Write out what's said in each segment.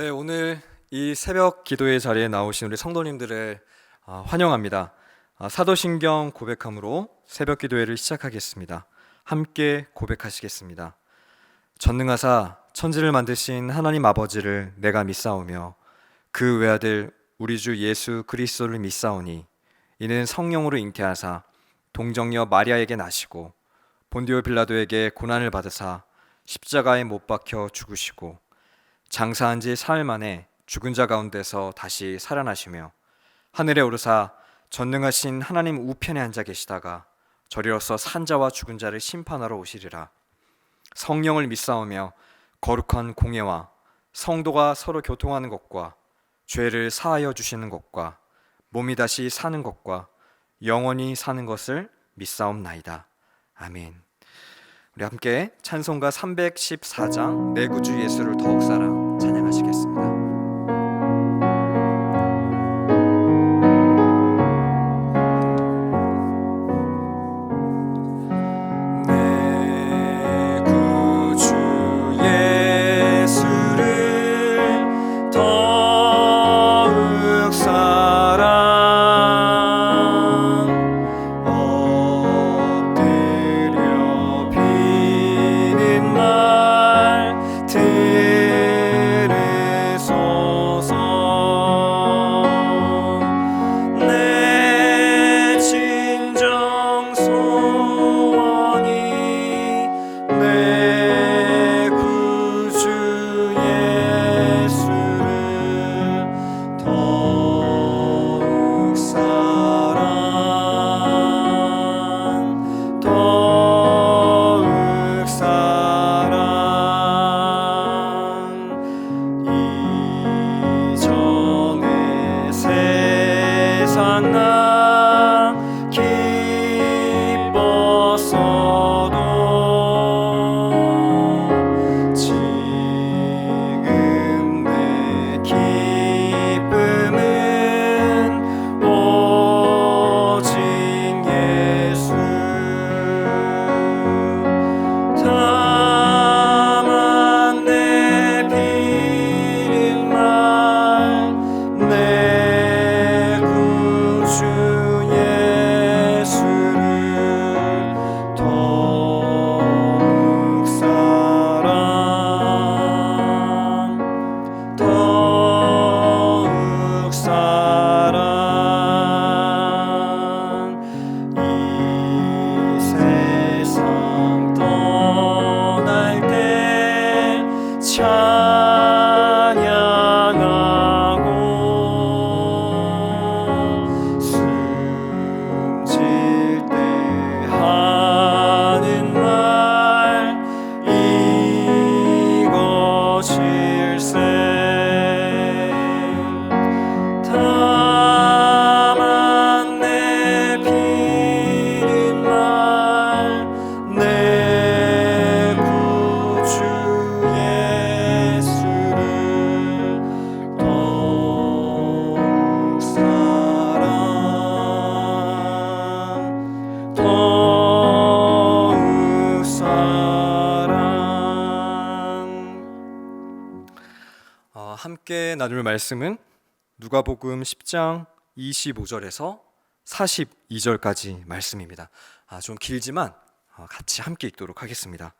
네, 오늘 이 새벽 기도의 자리에 나오신 우리 성도님들을 환영합니다. 사도신경 고백함으로 새벽 기도회를 시작하겠습니다. 함께 고백하시겠습니다. 전능하사 천지를 만드신 하나님 아버지를 내가 믿사오며 그 외아들 우리 주 예수 그리스도를 믿사오니 이는 성령으로 잉태하사 동정녀 마리아에게 나시고 본디오 빌라도에게 고난을 받으사 십자가에 못 박혀 죽으시고 장사한 지 사흘 만에 죽은 자 가운데서 다시 살아나시며 하늘에 오르사 전능하신 하나님 우편에 앉아 계시다가 저리로서 산 자와 죽은 자를 심판하러 오시리라. 성령을 믿사오며 거룩한 공예와 성도가 서로 교통하는 것과 죄를 사하여 주시는 것과 몸이 다시 사는 것과 영원히 사는 것을 믿사옵나이다. 아멘. 우리 함께 찬송가 314장 내 구주 예수를 더욱 사랑 찬양하시겠습니다. 함께 나눌 말씀은 누가복음 10장 25절에서 42절까지 말씀입니다. 좀 길지만 같이 함께 읽도록 하겠습니다.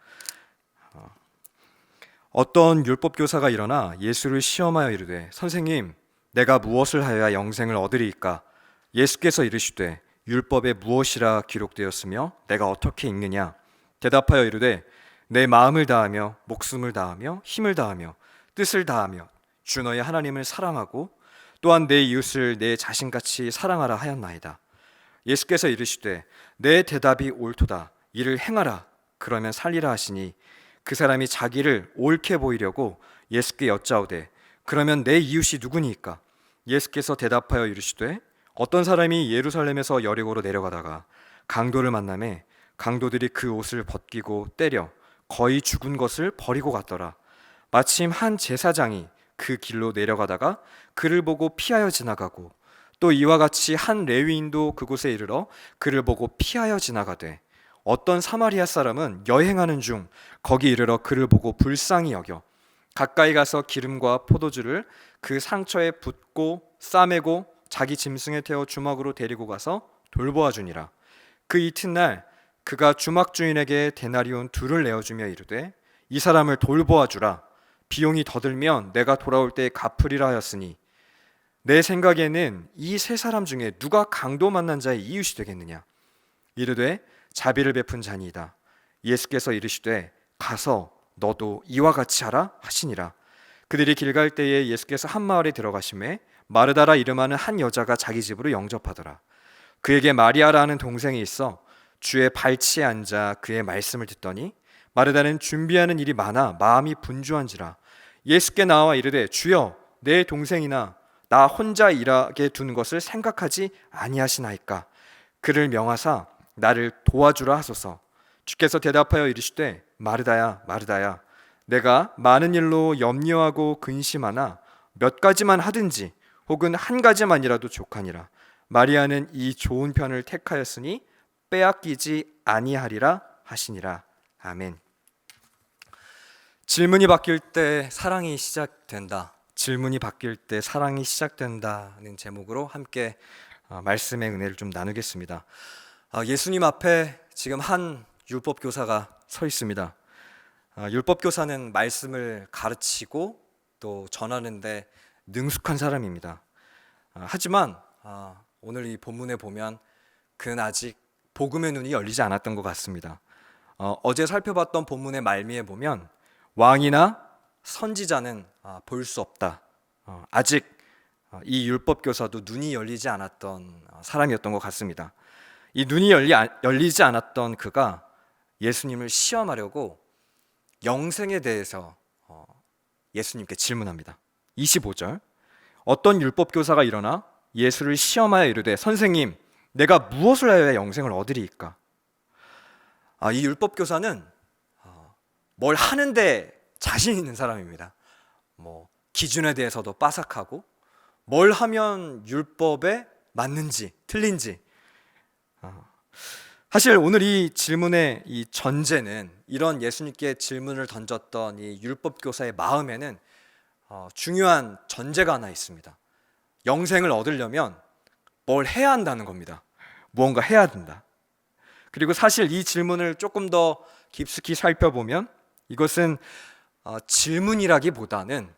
어떤 율법 교사가 일어나 예수를 시험하여 이르되 선생님 내가 무엇을 하여야 영생을 얻으리이까? 예수께서 이르시되 율법에 무엇이라 기록되었으며 내가 어떻게 읽느냐? 대답하여 이르되 내 마음을 다하며 목숨을 다하며 힘을 다하며 뜻을 다하며 주 너의 하나님을 사랑하고 또한 내 이웃을 내 자신같이 사랑하라 하였나이다. 예수께서 이르시되 내 대답이 옳도다. 이를 행하라. 그러면 살리라 하시니 그 사람이 자기를 옳게 보이려고 예수께 여짜오되 그러면 내 이웃이 누구니이까? 예수께서 대답하여 이르시되 어떤 사람이 예루살렘에서 여리고로 내려가다가 강도를 만나매 강도들이 그 옷을 벗기고 때려 거의 죽은 것을 버리고 갔더라. 마침 한 제사장이 그 길로 내려가다가 그를 보고 피하여 지나가고 또 이와 같이 한 레위인도 그곳에 이르러 그를 보고 피하여 지나가되 어떤 사마리아 사람은 여행하는 중 거기 이르러 그를 보고 불쌍히 여겨 가까이 가서 기름과 포도주를 그 상처에 붓고 싸매고 자기 짐승에 태워 주막으로 데리고 가서 돌보아 주니라. 그 이튿날 그가 주막 주인에게 데나리온 둘을 내어주며 이르되 이 사람을 돌보아 주라. 비용이 더 들면 내가 돌아올 때 갚으리라 하였으니 내 생각에는 이 세 사람 중에 누가 강도 만난 자의 이웃이 되겠느냐. 이르되 자비를 베푼 자니이다. 예수께서 이르시되 가서 너도 이와 같이 하라 하시니라. 그들이 길 갈 때에 예수께서 한 마을에 들어가심에 마르다라 이름하는 한 여자가 자기 집으로 영접하더라. 그에게 마리아라 하는 동생이 있어 주의 발치에 앉아 그의 말씀을 듣더니 마르다는 준비하는 일이 많아 마음이 분주한지라 예수께 나와 이르되 주여 내 동생이나 나 혼자 일하게 둔 것을 생각하지 아니하시나이까. 그를 명하사 나를 도와주라 하소서. 주께서 대답하여 이르시되 마르다야 마르다야 내가 많은 일로 염려하고 근심하나 몇 가지만 하든지 혹은 한 가지만이라도 족하니라. 마리아는 이 좋은 편을 택하였으니 빼앗기지 아니하리라 하시니라. 아멘. 질문이 바뀔 때 사랑이 시작된다. 질문이 바뀔 때 사랑이 시작된다는 제목으로 함께 말씀의 은혜를 좀 나누겠습니다. 예수님 앞에 지금 한 율법 교사가 서 있습니다. 율법 교사는 말씀을 가르치고 또 전하는데 능숙한 사람입니다. 하지만 오늘 이 본문에 보면 그는 아직 복음의 눈이 열리지 않았던 것 같습니다. 어제 살펴봤던 본문의 말미에 보면 왕이나 선지자는 볼 수 없다. 아직 이 율법 교사도 눈이 열리지 않았던 사람이었던 것 같습니다. 이 눈이 열리지 않았던 그가 예수님을 시험하려고 영생에 대해서 예수님께 질문합니다. 25절 어떤 율법 교사가 일어나 예수를 시험하여 이르되 선생님 내가 무엇을 하여야 영생을 얻으리이까. 이 율법 교사는 뭘 하는데 자신 있는 사람입니다. 기준에 대해서도 빠삭하고 뭘 하면 율법에 맞는지 틀린지. 사실 오늘 이 질문의 이 전제는 이런 예수님께 질문을 던졌던 이 율법 교사의 마음에는 중요한 전제가 하나 있습니다. 영생을 얻으려면 뭘 해야 한다는 겁니다. 무언가 해야 된다. 그리고 사실 이 질문을 조금 더 깊숙이 살펴보면 이것은 질문이라기보다는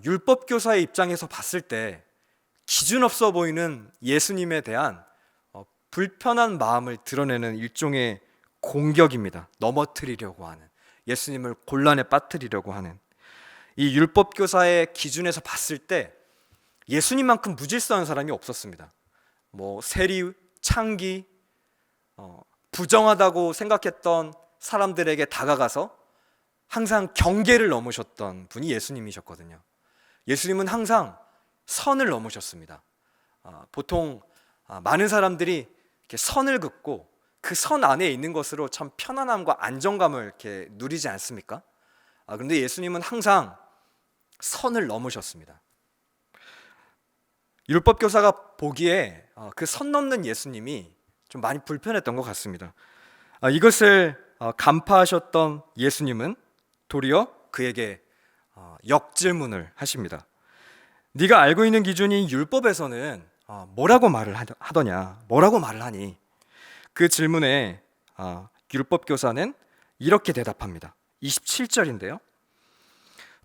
율법 교사의 입장에서 봤을 때 기준 없어 보이는 예수님에 대한 불편한 마음을 드러내는 일종의 공격입니다. 넘어뜨리려고 하는, 예수님을 곤란에 빠뜨리려고 하는. 이 율법 교사의 기준에서 봤을 때 예수님만큼 무질서한 사람이 없었습니다. 세리, 창기, 부정하다고 생각했던 사람들에게 다가가서 항상 경계를 넘으셨던 분이 예수님이셨거든요. 예수님은 항상 선을 넘으셨습니다. 보통 많은 사람들이 이렇게 선을 긋고 그 선 안에 있는 것으로 참 편안함과 안정감을 이렇게 누리지 않습니까? 그런데 예수님은 항상 선을 넘으셨습니다. 율법 교사가 보기에 그 선 넘는 예수님이 좀 많이 불편했던 것 같습니다. 이것을 간파하셨던 예수님은 도리어 그에게 역질문을 하십니다. 네가 알고 있는 기준이 율법에서는 뭐라고 말을 하더냐? 뭐라고 말을 하니? 그 질문에 율법 교사는 이렇게 대답합니다. 27절인데요.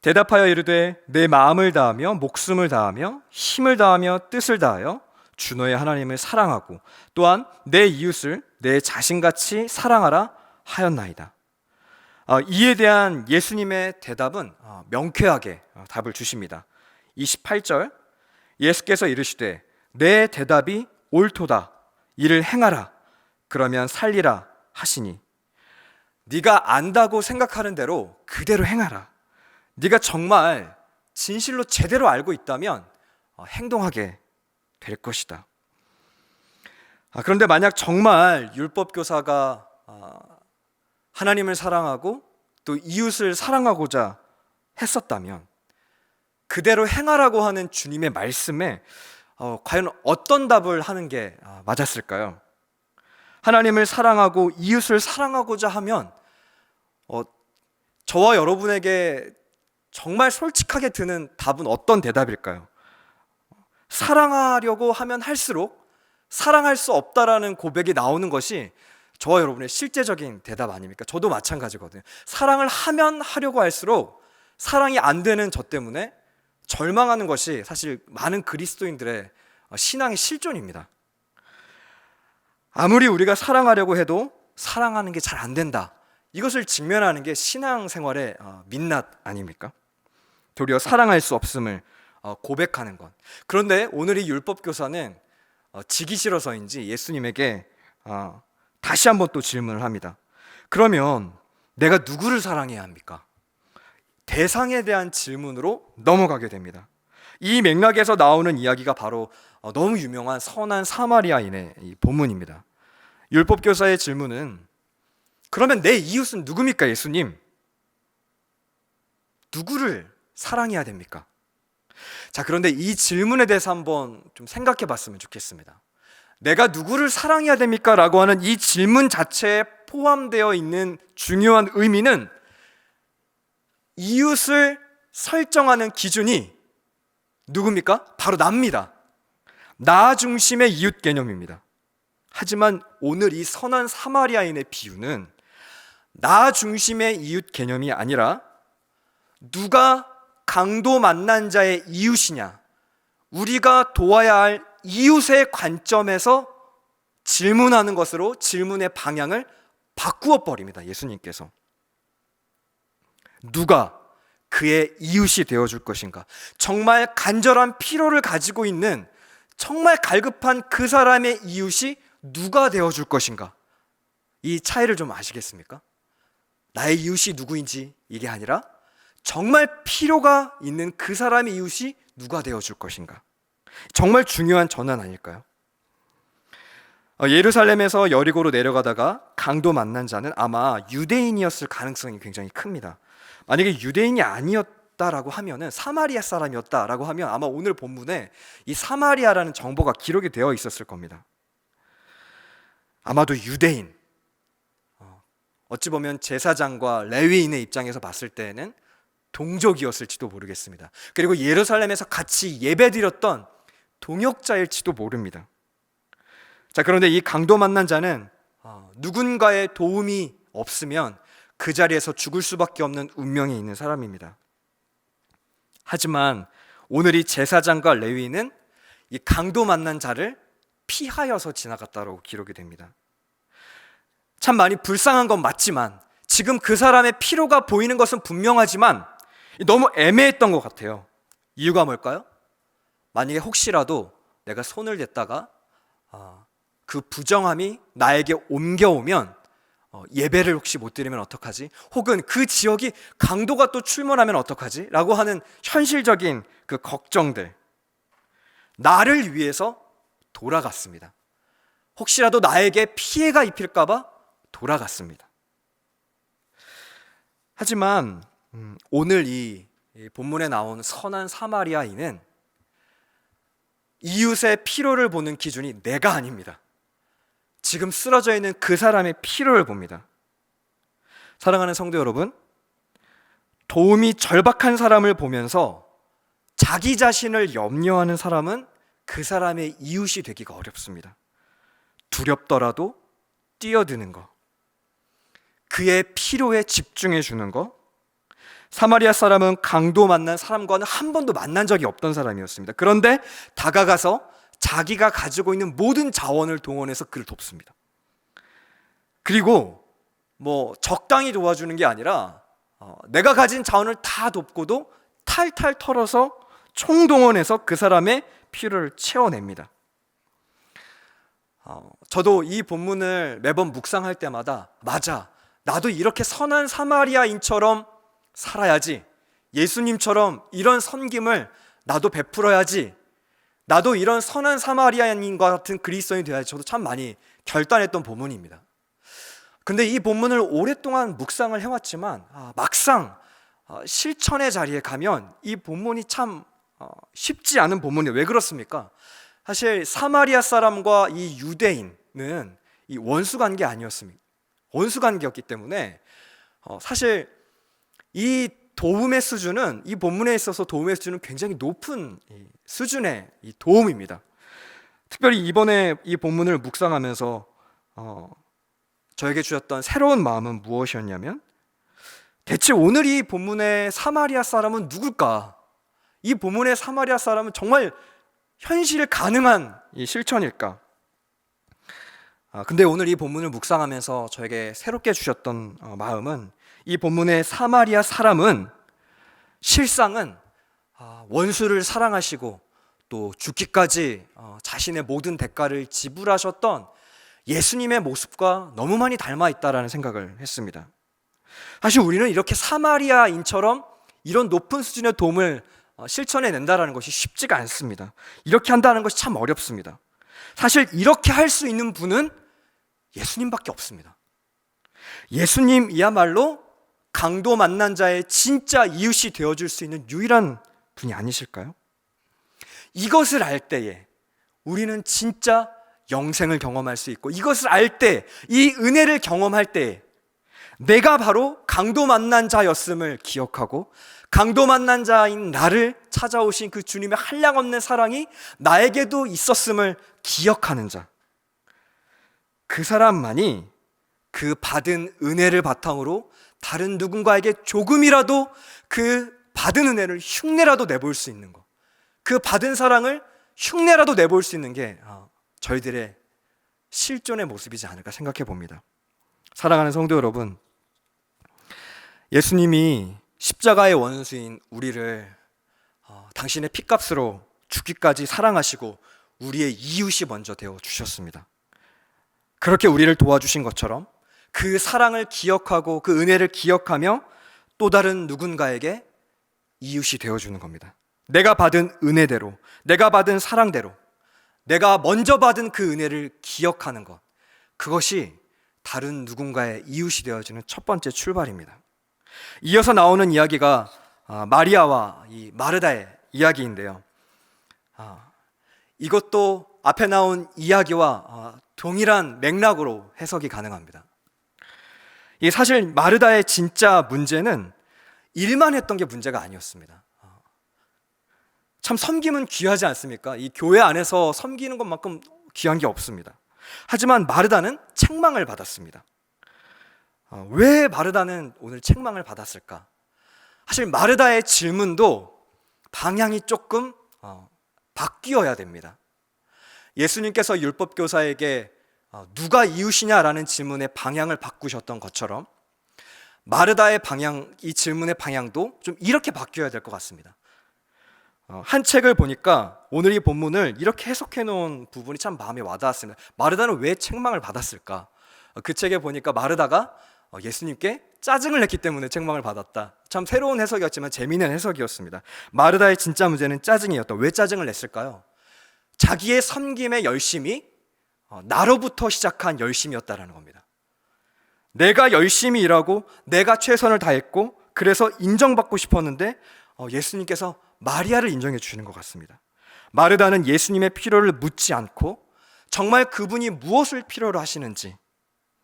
대답하여 이르되 내 마음을 다하며 목숨을 다하며 힘을 다하며 뜻을 다하여 주 너의 하나님을 사랑하고 또한 내 이웃을 내 자신같이 사랑하라 하였나이다. 이에 대한 예수님의 대답은 명쾌하게 답을 주십니다. 28절 예수께서 이르시되 내 대답이 옳도다. 이를 행하라. 그러면 살리라 하시니 네가 안다고 생각하는 대로 그대로 행하라. 네가 정말 진실로 제대로 알고 있다면 행동하게 될 것이다. 그런데 만약 정말 율법 교사가 하나님을 사랑하고 또 이웃을 사랑하고자 했었다면 그대로 행하라고 하는 주님의 말씀에 과연 어떤 답을 하는 게 맞았을까요? 하나님을 사랑하고 이웃을 사랑하고자 하면 저와 여러분에게 정말 솔직하게 드는 답은 어떤 대답일까요? 사랑하려고 하면 할수록 사랑할 수 없다라는 고백이 나오는 것이 저와 여러분의 실제적인 대답 아닙니까? 저도 마찬가지거든요. 사랑을 하면 하려고 할수록 사랑이 안 되는 저 때문에 절망하는 것이 사실 많은 그리스도인들의 신앙의 실존입니다. 아무리 우리가 사랑하려고 해도 사랑하는 게 잘 안 된다. 이것을 직면하는 게 신앙생활의 민낯 아닙니까? 도리어 사랑할 수 없음을 고백하는 것. 그런데 오늘 이 율법교사는 지기 싫어서인지 예수님에게 다시 한번 또 질문을 합니다. 그러면 내가 누구를 사랑해야 합니까? 대상에 대한 질문으로 넘어가게 됩니다. 이 맥락에서 나오는 이야기가 바로 너무 유명한 선한 사마리아인의 이 본문입니다. 율법교사의 질문은 그러면 내 이웃은 누굽니까, 예수님? 누구를 사랑해야 됩니까? 자, 그런데 이 질문에 대해서 한번 좀 생각해 봤으면 좋겠습니다. 내가 누구를 사랑해야 됩니까? 라고 하는 이 질문 자체에 포함되어 있는 중요한 의미는 이웃을 설정하는 기준이 누굽니까? 바로 나입니다. 나 중심의 이웃 개념입니다. 하지만 오늘 이 선한 사마리아인의 비유는 나 중심의 이웃 개념이 아니라 누가 강도 만난 자의 이웃이냐, 우리가 도와야 할 이웃의 관점에서 질문하는 것으로 질문의 방향을 바꾸어 버립니다. 예수님께서 누가 그의 이웃이 되어줄 것인가, 정말 간절한 필요를 가지고 있는 정말 갈급한 그 사람의 이웃이 누가 되어줄 것인가, 이 차이를 좀 아시겠습니까? 나의 이웃이 누구인지 이게 아니라 정말 필요가 있는 그 사람의 이웃이 누가 되어줄 것인가. 정말 중요한 전환 아닐까요? 예루살렘에서 여리고로 내려가다가 강도 만난 자는 아마 유대인이었을 가능성이 굉장히 큽니다. 만약에 유대인이 아니었다라고 하면은 사마리아 사람이었다라고 하면 아마 오늘 본문에 이 사마리아라는 정보가 기록이 되어 있었을 겁니다. 아마도 유대인, 어찌 보면 제사장과 레위인의 입장에서 봤을 때에는 동족이었을지도 모르겠습니다. 그리고 예루살렘에서 같이 예배드렸던 동역자일지도 모릅니다. 자, 그런데 이 강도 만난 자는 누군가의 도움이 없으면 그 자리에서 죽을 수밖에 없는 운명이 있는 사람입니다. 하지만 오늘 이 제사장과 레위인은 이 강도 만난 자를 피하여서 지나갔다고 기록이 됩니다. 참 많이 불쌍한 건 맞지만 지금 그 사람의 필요가 보이는 것은 분명하지만 너무 애매했던 것 같아요. 이유가 뭘까요? 만약에 혹시라도 내가 손을 댔다가 그 부정함이 나에게 옮겨오면 예배를 혹시 못 드리면 어떡하지? 혹은 그 지역이 강도가 또 출몰하면 어떡하지? 라고 하는 현실적인 그 걱정들, 나를 위해서 돌아갔습니다. 혹시라도 나에게 피해가 입힐까 봐 돌아갔습니다. 하지만 오늘 이 본문에 나온 선한 사마리아인은 이웃의 필요를 보는 기준이 내가 아닙니다. 지금 쓰러져 있는 그 사람의 필요를 봅니다. 사랑하는 성도 여러분, 도움이 절박한 사람을 보면서 자기 자신을 염려하는 사람은 그 사람의 이웃이 되기가 어렵습니다. 두렵더라도 뛰어드는 것, 그의 필요에 집중해 주는 것. 사마리아 사람은 강도 만난 사람과는 한 번도 만난 적이 없던 사람이었습니다. 그런데 다가가서 자기가 가지고 있는 모든 자원을 동원해서 그를 돕습니다. 그리고 적당히 도와주는 게 아니라 내가 가진 자원을 다 돕고도 탈탈 털어서 총동원해서 그 사람의 필요를 채워냅니다. 저도 이 본문을 매번 묵상할 때마다 맞아, 나도 이렇게 선한 사마리아인처럼 살아야지, 예수님처럼 이런 섬김을 나도 베풀어야지, 나도 이런 선한 사마리아인과 같은 그리스도인이 되어야지, 저도 참 많이 결단했던 본문입니다. 근데 이 본문을 오랫동안 묵상을 해왔지만 막상 실천의 자리에 가면 이 본문이 참 쉽지 않은 본문이에요. 왜 그렇습니까? 사실 사마리아 사람과 이 유대인은 이 원수관계 아니었습니다. 원수관계였기 때문에 사실 이 도움의 수준은, 이 본문에 있어서 도움의 수준은 굉장히 높은 수준의 이 도움입니다. 특별히 이번에 이 본문을 묵상하면서 저에게 주셨던 새로운 마음은 무엇이었냐면, 대체 오늘 이 본문의 사마리아 사람은 누굴까? 이 본문의 사마리아 사람은 정말 현실 가능한 이 실천일까? 근데 오늘 이 본문을 묵상하면서 저에게 새롭게 주셨던 마음은, 이 본문의 사마리아 사람은 실상은 원수를 사랑하시고 또 죽기까지 자신의 모든 대가를 지불하셨던 예수님의 모습과 너무 많이 닮아 있다라는 생각을 했습니다. 사실 우리는 이렇게 사마리아인처럼 이런 높은 수준의 도움을 실천해낸다는 것이 쉽지가 않습니다. 이렇게 한다는 것이 참 어렵습니다. 사실 이렇게 할 수 있는 분은 예수님밖에 없습니다. 예수님이야말로 강도 만난 자의 진짜 이웃이 되어줄 수 있는 유일한 분이 아니실까요? 이것을 알 때에 우리는 진짜 영생을 경험할 수 있고, 이것을 알 때, 이 은혜를 경험할 때에 내가 바로 강도 만난 자였음을 기억하고, 강도 만난 자인 나를 찾아오신 그 주님의 한량없는 사랑이 나에게도 있었음을 기억하는 자, 그 사람만이 그 받은 은혜를 바탕으로 다른 누군가에게 조금이라도 그 받은 은혜를 흉내라도 내볼 수 있는 것, 그 받은 사랑을 흉내라도 내볼 수 있는 게 저희들의 실존의 모습이지 않을까 생각해 봅니다. 사랑하는 성도 여러분, 예수님이 십자가의 원수인 우리를 당신의 피값으로 죽기까지 사랑하시고 우리의 이웃이 먼저 되어 주셨습니다. 그렇게 우리를 도와주신 것처럼 그 사랑을 기억하고 그 은혜를 기억하며 또 다른 누군가에게 이웃이 되어주는 겁니다. 내가 받은 은혜대로, 내가 받은 사랑대로, 내가 먼저 받은 그 은혜를 기억하는 것, 그것이 다른 누군가의 이웃이 되어주는 첫 번째 출발입니다. 이어서 나오는 이야기가 마리아와 이 마르다의 이야기인데요. 이것도 앞에 나온 이야기와 동일한 맥락으로 해석이 가능합니다. 사실 마르다의 진짜 문제는 일만 했던 게 문제가 아니었습니다. 참 섬김은 귀하지 않습니까? 이 교회 안에서 섬기는 것만큼 귀한 게 없습니다. 하지만 마르다는 책망을 받았습니다. 왜 마르다는 오늘 책망을 받았을까? 사실 마르다의 질문도 방향이 조금 바뀌어야 됩니다. 예수님께서 율법교사에게 누가 이웃이냐라는 질문의 방향을 바꾸셨던 것처럼 마르다의 방향, 이 질문의 방향도 좀 이렇게 바뀌어야 될 것 같습니다. 한 책을 보니까 오늘 이 본문을 이렇게 해석해 놓은 부분이 참 마음에 와닿았습니다. 마르다는 왜 책망을 받았을까? 그 책에 보니까 마르다가 예수님께 짜증을 냈기 때문에 책망을 받았다. 참 새로운 해석이었지만 재미있는 해석이었습니다. 마르다의 진짜 문제는 짜증이었다. 왜 짜증을 냈을까요? 자기의 섬김의 열심이 나로부터 시작한 열심이었다라는 겁니다. 내가 열심히 일하고 내가 최선을 다했고 그래서 인정받고 싶었는데 예수님께서 마리아를 인정해 주시는 것 같습니다. 마르다는 예수님의 필요를 묻지 않고 정말 그분이 무엇을 필요로 하시는지,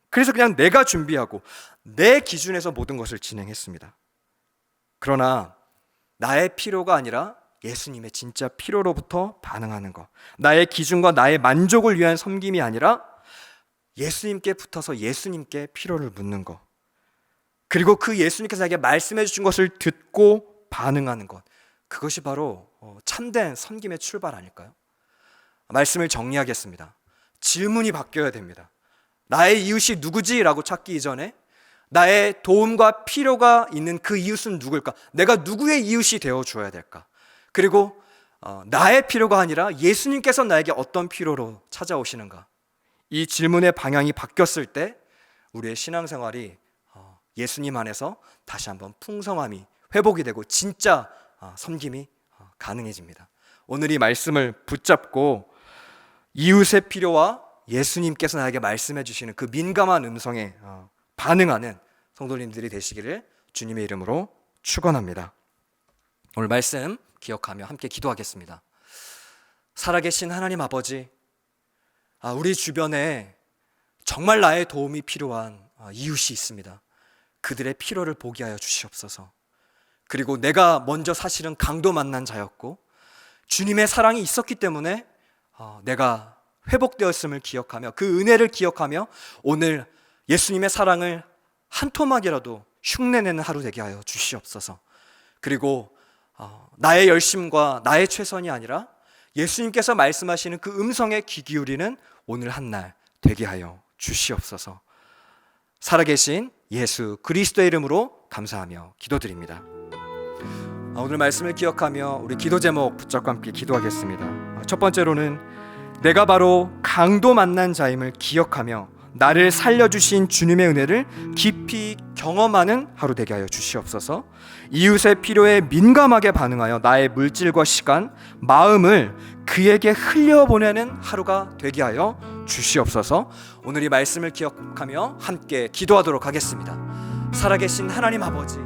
그래서 그냥 내가 준비하고 내 기준에서 모든 것을 진행했습니다. 그러나 나의 필요가 아니라 예수님의 진짜 필요로부터 반응하는 것, 나의 기준과 나의 만족을 위한 섬김이 아니라 예수님께 붙어서 예수님께 필요를 묻는 것, 그리고 그 예수님께서 나에게 말씀해 주신 것을 듣고 반응하는 것, 그것이 바로 참된 섬김의 출발 아닐까요? 말씀을 정리하겠습니다. 질문이 바뀌어야 됩니다. 나의 이웃이 누구지? 라고 찾기 이전에 나의 도움과 필요가 있는 그 이웃은 누굴까? 내가 누구의 이웃이 되어줘야 될까? 그리고 나의 필요가 아니라 예수님께서 나에게 어떤 필요로 찾아오시는가? 이 질문의 방향이 바뀌었을 때 우리의 신앙생활이 예수님 안에서 다시 한번 풍성함이 회복이 되고 진짜 섬김이 가능해집니다. 오늘 이 말씀을 붙잡고 이웃의 필요와 예수님께서 나에게 말씀해 주시는 그 민감한 음성에 반응하는 성도님들이 되시기를 주님의 이름으로 축원합니다. 오늘 말씀 기억하며 함께 기도하겠습니다. 살아계신 하나님 아버지, 우리 주변에 정말 나의 도움이 필요한 이웃이 있습니다. 그들의 필요를 보게 하여 주시옵소서. 그리고 내가 먼저 사실은 강도 만난 자였고 주님의 사랑이 있었기 때문에 내가 회복되었음을 기억하며 그 은혜를 기억하며 오늘 예수님의 사랑을 한 토막이라도 흉내내는 하루 되게 하여 주시옵소서. 그리고 나의 열심과 나의 최선이 아니라 예수님께서 말씀하시는 그 음성에 귀 기울이는 오늘 한날 되게 하여 주시옵소서. 살아계신 예수 그리스도의 이름으로 감사하며 기도드립니다. 오늘 말씀을 기억하며 우리 기도 제목 붙잡고 함께 기도하겠습니다. 첫 번째로는 내가 바로 강도 만난 자임을 기억하며 나를 살려주신 주님의 은혜를 깊이 경험하는 하루 되게 하여 주시옵소서. 이웃의 필요에 민감하게 반응하여 나의 물질과 시간, 마음을 그에게 흘려보내는 하루가 되게 하여 주시옵소서. 오늘 이 말씀을 기억하며 함께 기도하도록 하겠습니다. 살아계신 하나님 아버지,